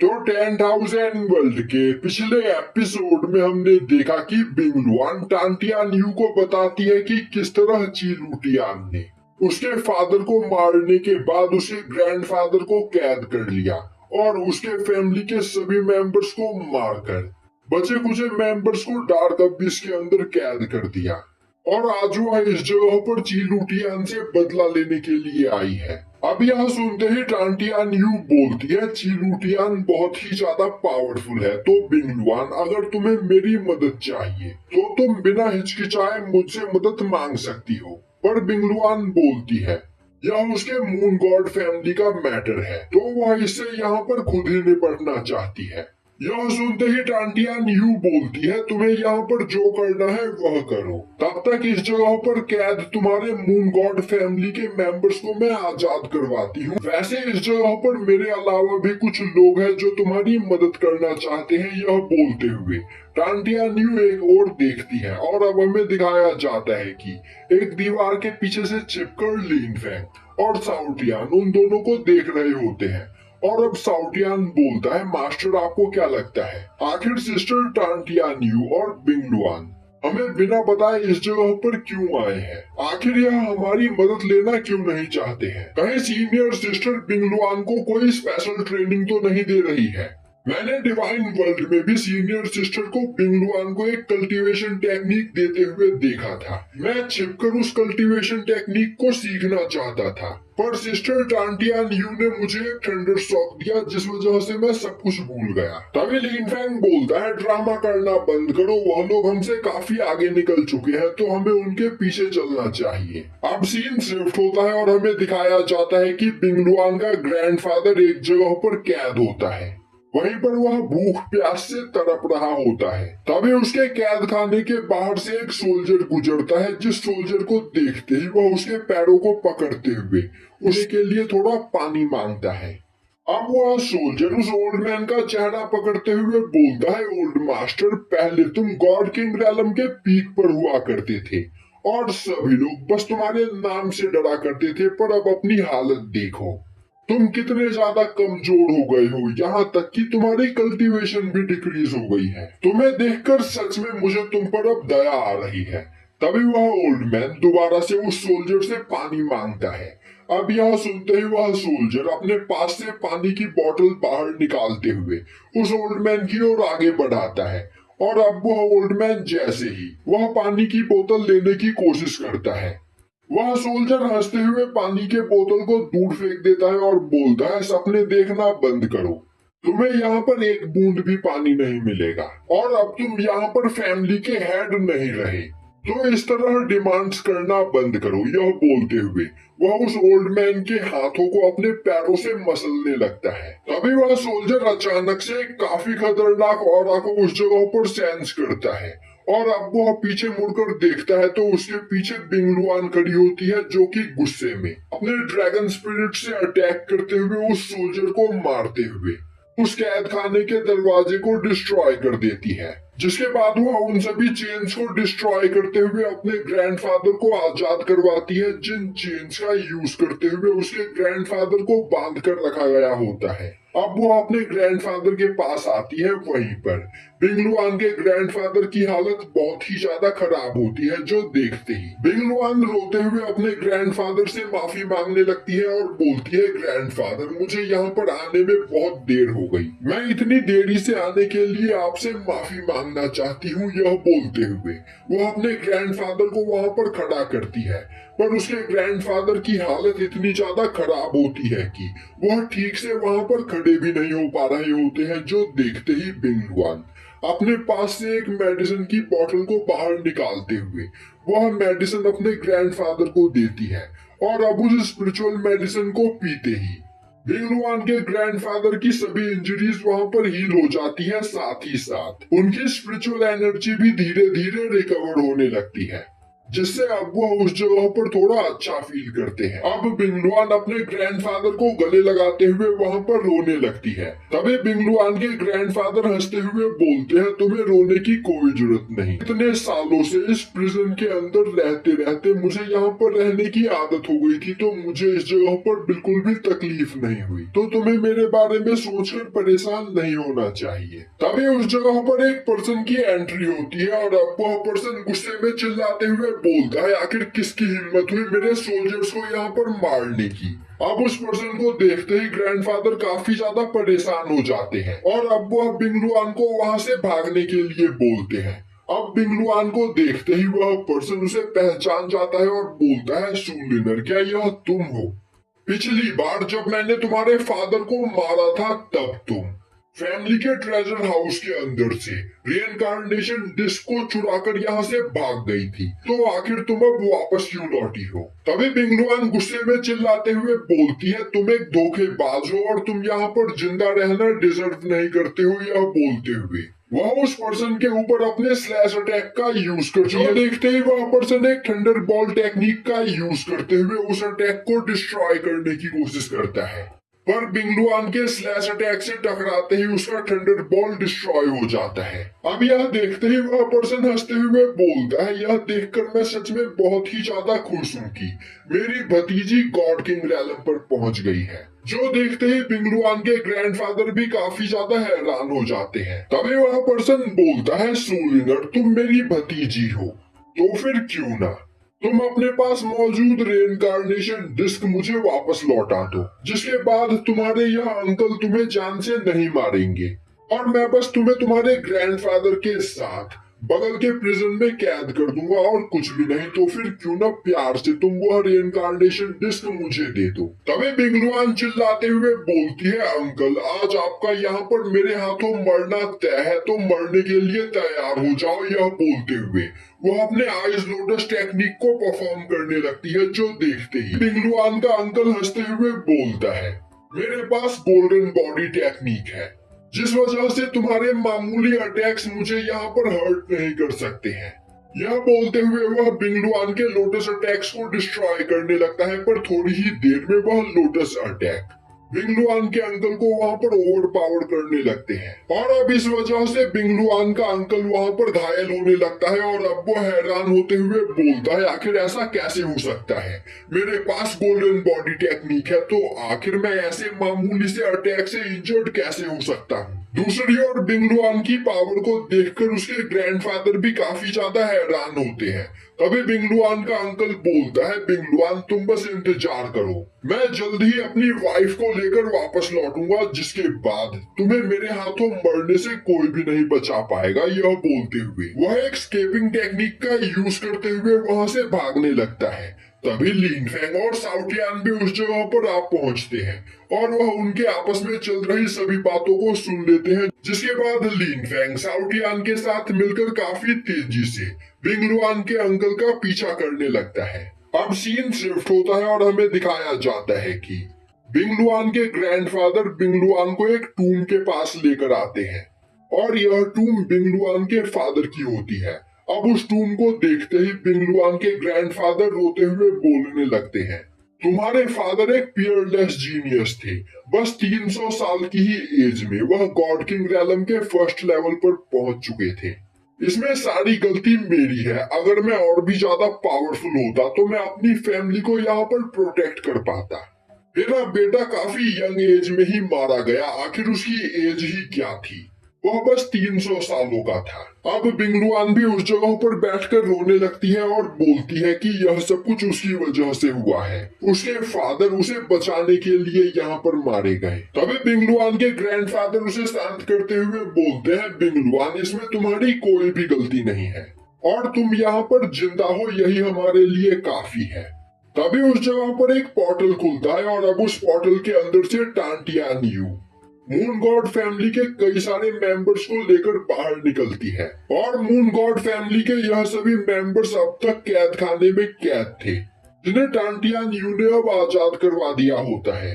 तो 10,000 वर्ल्ड के पिछले एपिसोड में हमने देखा कि बिंगलुआन टांटियान यू को बताती है कि किस तरह ची लुटियान ने उसके फादर को मारने के बाद उसके ग्रैंडफादर को कैद कर लिया और उसके फैमिली के सभी मेंबर्स को मारकर बचे कुछ मेंबर्स को डार्क अबिस के अंदर कैद कर दिया। और आज वह इस जगह पर ची लुटियान से बदला लेने के लिए आई है। अब यह सुनते ही टांटियान यू बोलती है ची लुटियान बहुत ही ज्यादा पावरफुल है, तो बिंगलुआन अगर तुम्हें मेरी मदद चाहिए तो तुम बिना हिचकिचाए मुझसे मदद मांग सकती हो। पर बिंगलुआन बोलती है यह उसके मून गॉड फैमिली का मैटर है, तो वह इससे यहाँ पर खुद ही निपटना चाहती है। यह सुनते ही टांटियान यू बोलती है तुम्हें यहाँ पर जो करना है वह करो, तब तक इस जगह पर कैद तुम्हारे मून गॉड फैमिली के मेंबर्स को मैं आजाद करवाती हूँ। वैसे इस जगह पर मेरे अलावा भी कुछ लोग हैं जो तुम्हारी मदद करना चाहते हैं। यह बोलते हुए टांटियान यू एक और देखती है और अब हमें दिखाया जाता है कि एक दीवार के पीछे से चिपकर लिनफेंग और साउटियान उन दोनों को देख रहे होते हैं। और अब साउटियान बोलता है मास्टर आपको क्या लगता है आखिर सिस्टर टांटियान यू और बिंगलुआन हमें बिना बताए इस जगह पर क्यों आए हैं? आखिर यह हमारी मदद लेना क्यों नहीं चाहते हैं? कहीं सीनियर सिस्टर बिंगलुआन को कोई स्पेशल ट्रेनिंग तो नहीं दे रही है? मैंने डिवाइन वर्ल्ड में भी सीनियर सिस्टर को बिंगलुआन को एक कल्टीवेशन टेक्निक देते हुए देखा था। मैं छिपकर उस कल्टीवेशन टेक्निक को सीखना चाहता था, पर सिस्टर टांटियान यू ने मुझे एक थंडर शॉक दिया जिस वजह से मैं सब कुछ भूल गया। तभी लिनफेंग बोलता है ड्रामा करना बंद करो, वह लोग हमसे काफी आगे निकल चुके हैं तो हमें उनके पीछे चलना चाहिए। अब सीन शिफ्ट होता है और हमें दिखाया जाता है कि बिंगलुआन का ग्रैंडफादर एक जगह पर कैद होता है। वहीं पर वह भूख प्यास से तड़प रहा होता है। तभी उसके कैद खाने के बाहर से एक सोल्जर गुजरता है, जिस सोल्जर को देखते ही वह उसके पैरों को पकड़ते हुए उसके लिए थोड़ा पानी मांगता है। अब वह सोल्जर उस ओल्ड मैन का चेहरा पकड़ते हुए बोलता है ओल्ड मास्टर पहले तुम गॉड किंग रैलम के पीक पर हुआ करते थे और सभी लोग बस तुम्हारे नाम से डरा करते थे, पर अब अपनी हालत देखो, तुम कितने ज्यादा कमजोर हो गए हो, यहाँ तक कि तुम्हारी कल्टीवेशन भी डिक्रीज हो गई है। तुम्हें देखकर सच में मुझे तुम पर अब दया आ रही है। तभी वह ओल्ड मैन दोबारा से उस सोल्जर से पानी मांगता है। अब यह सुनते ही वह सोल्जर अपने पास से पानी की बोतल बाहर निकालते हुए उस ओल्ड मैन की ओर आगे बढ़ाता है। और अब वह ओल्ड मैन जैसे ही वह पानी की बोतल लेने की कोशिश करता है, वह सोल्जर हंसते हुए पानी के बोतल को दूर फेंक देता है और बोलता है सपने देखना बंद करो, तुम्हें यहाँ पर एक बूंद भी पानी नहीं मिलेगा और अब तुम यहाँ पर फैमिली के हेड नहीं रहे, तो इस तरह डिमांड्स करना बंद करो। यह बोलते हुए वह उस ओल्ड मैन के हाथों को अपने पैरों से मसलने लगता है। तभी वह सोल्जर अचानक से एक काफी खतरनाक ऑरा को उस जगह पर सेंस करता है और अब वह पीछे मुड़कर देखता है तो उसके पीछे बिंगलुआन खड़ी होती है, जो कि गुस्से में अपने ड्रैगन स्पिरिट से अटैक करते हुए उस सोल्जर को मारते हुए उस कैद खाने के दरवाजे को डिस्ट्रॉय कर देती है। जिसके बाद वह उन सभी चेन्स को डिस्ट्रॉय करते हुए अपने ग्रैंडफादर को आजाद करवाती है, जिन चेन्स का यूज करते हुए उसके ग्रैंडफादर को बांध कर रखा गया होता है। अब वो अपने ग्रैंडफादर के पास आती है। वहीं पर बिंगलुआन के ग्रैंडफादर की हालत बहुत ही ज्यादा खराब होती है, जो देखते ही बिंगलुआन रोते हुए अपने ग्रैंडफादर से माफी मांगने लगती है और बोलती है ग्रैंडफादर मुझे यहाँ पर आने में बहुत देर हो गई, मैं इतनी देरी से आने के लिए आपसे माफी मांगना चाहती हूँ। यह बोलते हुए वो अपने ग्रैंडफादर को वहाँ पर खड़ा करती है, पर उसके ग्रैंडफादर की हालत इतनी ज्यादा खराब होती है कि वह ठीक से वहाँ पर खड़े भी नहीं हो पा रहे होते हैं, जो देखते ही बिंगलुआन अपने पास से एक मेडिसिन की बोतल को बाहर निकालते हुए वह मेडिसिन अपने ग्रैंडफादर को देती है और अब उस स्पिरिचुअल मेडिसिन को पीते ही बिंगलुआन के ग्रैंडफादर की सभी इंजरीज वहां पर हील हो जाती है, साथ ही साथ उनकी स्पिरिचुअल एनर्जी भी धीरे धीरे रिकवर होने लगती है। जिससे अब वो उस जगह पर थोड़ा अच्छा फील करते हैं। अब बिंगलुआन अपने ग्रैंडफादर को गले लगाते हुए वहाँ पर रोने लगती है। तभी बिंगलुआन के ग्रैंडफादर हंसते हुए बोलते हैं, तुम्हें रोने की कोई जरूरत नहीं। इतने सालों से इस प्रिजन के अंदर रहते रहते मुझे यहाँ पर रहने की आदत हो गई थी, तो मुझे इस जगह पर बिल्कुल भी तकलीफ नहीं हुई। तो तुम्हें मेरे बारे में सोचकर परेशान नहीं होना चाहिए। तभी उस जगह पर एक पर्सन की एंट्री होती है और अब वह पर्सन गुस्से में चिल्लाते हुए बोलता है, आखिर किसकी हिम्मत हुई मेरे सोल्जर्स को यहाँ पर मारने की। अब उस पर्सन को देखते ही ग्रैंडफादर काफी ज्यादा परेशान हो जाते हैं और अब वह बिंगलुआन को वहां से भागने के लिए बोलते हैं। अब बिंगलुआन को देखते ही वह पर्सन उसे पहचान जाता है और बोलता है, सुलिनर, क्या यह तुम हो? पिछली बार जब मैंने तुम्हारे फादर को मारा था तब तुम फैमिली के ट्रेजर हाउस के अंदर से रिइंकार्नेशन डिस्क को चुराकर यहाँ से भाग गई थी, तो आखिर तुम अब वापस क्यों लौटी हो? तभी बिंगलुआन गुस्से में चिल्लाते हुए बोलती है, तुम एक धोखेबाज हो और तुम यहाँ पर जिंदा रहना डिजर्व नहीं करते हो। यह बोलते हुए वह उस पर्सन के ऊपर अपने स्लैश अटैक का यूज करती है। देखते ही वह पर्सन एक थंडर बॉल टेक्निक का यूज करते हुए उस अटैक को डिस्ट्रॉय करने की कोशिश करता है, पर बिंगलुआन के स्लैश अटैक से टकराते ही उसका थंडर बॉल डिस्ट्रॉय हो जाता है। अब यह देखते ही वह पर्सन हंसते हुए बोलता है, यह देखकर मैं सच में बहुत ही ज्यादा खुश हूँ कि मेरी भतीजी गॉड किंग रैलम पर पहुंच गई है। जो देखते ही बिंगलुआन के ग्रैंडफादर भी काफी ज्यादा हैरान हो जाते हैं। तभी वह पर्सन बोलता है, सुलिनर, तुम मेरी भतीजी हो तो फिर क्यों ना तुम अपने पास मौजूद रेइनकार्नेशन डिस्क मुझे वापस लौटा दो, जिसके बाद तुम्हारे यह अंकल तुम्हें जान से नहीं मारेंगे और मैं बस तुम्हें तुम्हारे ग्रैंडफादर के साथ बगल के प्रिजन में कैद कर दूंगा और कुछ भी नहीं। तो फिर क्यों ना प्यार से तुम वह रेइनकार्नेशन डिस्क मुझे दे दो। तभी बिंगलुआन चिल्लाते हुए बोलती है, अंकल, आज आपका यहाँ पर मेरे हाथों मरना तय है, तो मरने के लिए तैयार हो जाओ। यह बोलते हुए वह अपने आइज लोटस टेक्निक को परफॉर्म करने लगती है, जो देखते ही बिंगलुआन का अंकल हंसते हुए बोलता है, मेरे पास गोल्डन बॉडी टेक्निक है, जिस वजह से तुम्हारे मामूली अटैक्स मुझे यहाँ पर हर्ट नहीं कर सकते हैं। यह बोलते हुए वह बिंगलुआन के लोटस अटैक्स को डिस्ट्रॉय करने लगता है, पर थोड़ी ही देर में वह लोटस अटैक बिंगलुआन के अंकल को वहां पर ओवर पावर करने लगते हैं और अब इस वजह से बिंगलुआन का अंकल वहां पर घायल होने लगता है और अब वो हैरान होते हुए बोलता है, आखिर ऐसा कैसे हो सकता है? मेरे पास गोल्डन बॉडी टेक्निक है, तो आखिर मैं ऐसे मामूली से अटैक से इंजर्ड कैसे हो सकता हूँ? दूसरी ओर बिंगलुआन की पावर को देखकर उसके ग्रैंडफादर भी काफी ज्यादा हैरान होते हैं। तभी बिंगलुआन का अंकल बोलता है, बिंगलुआन, तुम बस इंतजार करो, मैं जल्द ही अपनी वाइफ को लेकर वापस लौटूंगा, जिसके बाद तुम्हें मेरे हाथों मरने से कोई भी नहीं बचा पाएगा। यह बोलते हुए वह एक स्केपिंग टेक्निक का यूज करते हुए वहां से भागने लगता है। तभी लिनफेंग और साउटियान भी उस जगह पर आ पहुंचते हैं और वह उनके आपस में चल रही सभी बातों को सुन लेते हैं, जिसके बाद लिनफेंग साउटियान के साथ मिलकर काफी तेजी से बिंगलुआन के अंकल का पीछा करने लगता है। अब सीन शिफ्ट होता है और हमें दिखाया जाता है कि बिंगलुआन के ग्रैंडफादर बिंगलुआन को एक टूम के पास लेकर आते हैं और यह टूम बिंगलुआन के फादर की होती है। अब उस टूम को देखते ही बिंगलुआन के ग्रैंडफादर रोते हुए बोलने लगते हैं, तुम्हारे फादर एक पियरलेस जीनियस थे। बस 300 साल की ही एज में वह गॉड किंग रैलम के फर्स्ट लेवल पर पहुंच चुके थे। इसमें सारी गलती मेरी है। अगर मैं और भी ज्यादा पावरफुल होता तो मैं अपनी फैमिली को यहाँ पर प्रोटेक्ट कर पाता। मेरा बेटा काफी यंग एज में ही मारा गया, आखिर उसकी एज ही क्या थी? वह बस 300 सालों का था। अब बिंगलुआन भी उस जगह पर बैठकर रोने लगती है और बोलती है कि यह सब कुछ उसकी वजह से हुआ है। उसके फादर उसे बचाने के लिए यहाँ पर मारे गए। तभी बिंगलुआन के ग्रैंडफादर उसे शांत करते हुए बोलते हैं, बिंगलुआन, इसमें तुम्हारी कोई भी गलती नहीं है और तुम यहाँ पर जिंदा हो, यही हमारे लिए काफी है। तभी उस जगह पर एक पोर्टल खुलता है और अब उस पोर्टल के अंदर से टांटियान यू मून गॉड फैमिली के कई सारे मेंबर्स को लेकर बाहर निकलती है और मून गॉड फैमिली के यह सभी मेंबर्स अब तक कैद खाने में कैद थे, जिन्हें टांटियान यू ने अब आजाद करवा दिया होता है।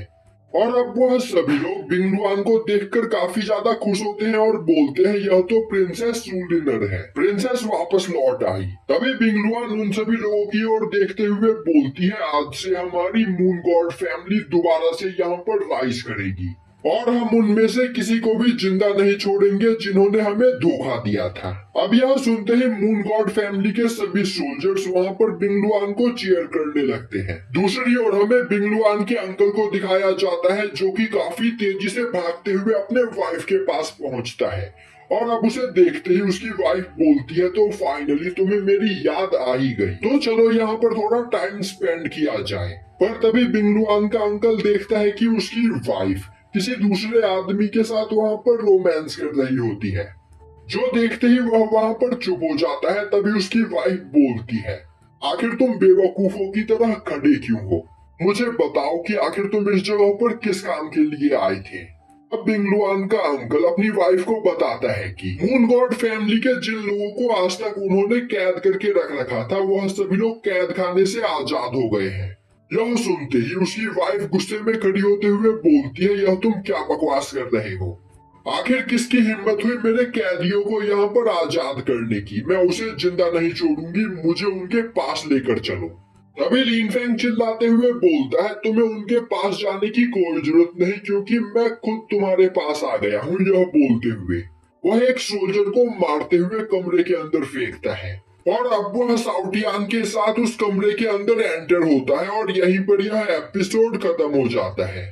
और अब वह सभी लोग बिंगलुआन को देखकर काफी ज्यादा खुश होते हैं और बोलते हैं यह तो प्रिंसेस सुलिनर है, प्रिंसेस वापस लौट आई। तभी बिंगलुआन उन सभी लोगों की ओर देखते हुए बोलती है आज से हमारी मून गॉड फैमिली दोबारा से यहाँ पर राइज करेगी और हम उनमें से किसी को भी जिंदा नहीं छोड़ेंगे जिन्होंने हमें धोखा दिया था। अब यह सुनते ही मून गॉड फैमिली के सभी सोल्जर्स वहाँ पर बिंगलुआन को चीयर करने लगते हैं। दूसरी ओर हमें बिंगलुआन के अंकल को दिखाया जाता है जो कि काफी तेजी से भागते हुए अपने वाइफ के पास पहुंचता है और अब उसे देखते ही उसकी वाइफ बोलती है तो फाइनली तुम्हें मेरी याद आ ही गई, तो चलो यहाँ पर थोड़ा टाइम स्पेंड किया जाए। पर तभी बिंगलुआन का अंकल देखता है कि उसकी वाइफ किसी दूसरे आदमी के साथ वहाँ पर रोमांस कर रही होती है, जो देखते ही वह वहाँ पर चुप हो जाता है। तभी उसकी वाइफ बोलती है आखिर तुम बेवकूफों की तरह खड़े क्यों हो, मुझे बताओ कि आखिर तुम इस जगह पर किस काम के लिए आए थे। अब बिंगलुआन का अंकल अपनी वाइफ को बताता है कि मून गॉड फैमिली के जिन लोगों को आज तक उन्होंने कैद करके रख रखा था वह सभी लोग कैद खाने से आजाद हो गए हैं। यह सुनते ही उसकी वाइफ गुस्से में खड़ी होते हुए बोलती है यह तुम क्या बकवास कर रहे हो, आखिर किसकी हिम्मत हुई मेरे कैदियों को यहाँ पर आजाद करने की, मैं उसे जिंदा नहीं छोड़ूंगी, मुझे उनके पास लेकर चलो। तभी लिनफेंग चिल्लाते हुए बोलता है तुम्हें उनके पास जाने की कोई जरूरत नहीं क्योंकि मैं खुद तुम्हारे पास आ गया हूँ। यह बोलते हुए वह एक सोल्जर को मारते हुए कमरे के अंदर फेंकता है और अब वह साउटियान के साथ उस कमरे के अंदर एंटर होता है और यहीं पर यह एपिसोड खत्म हो जाता है।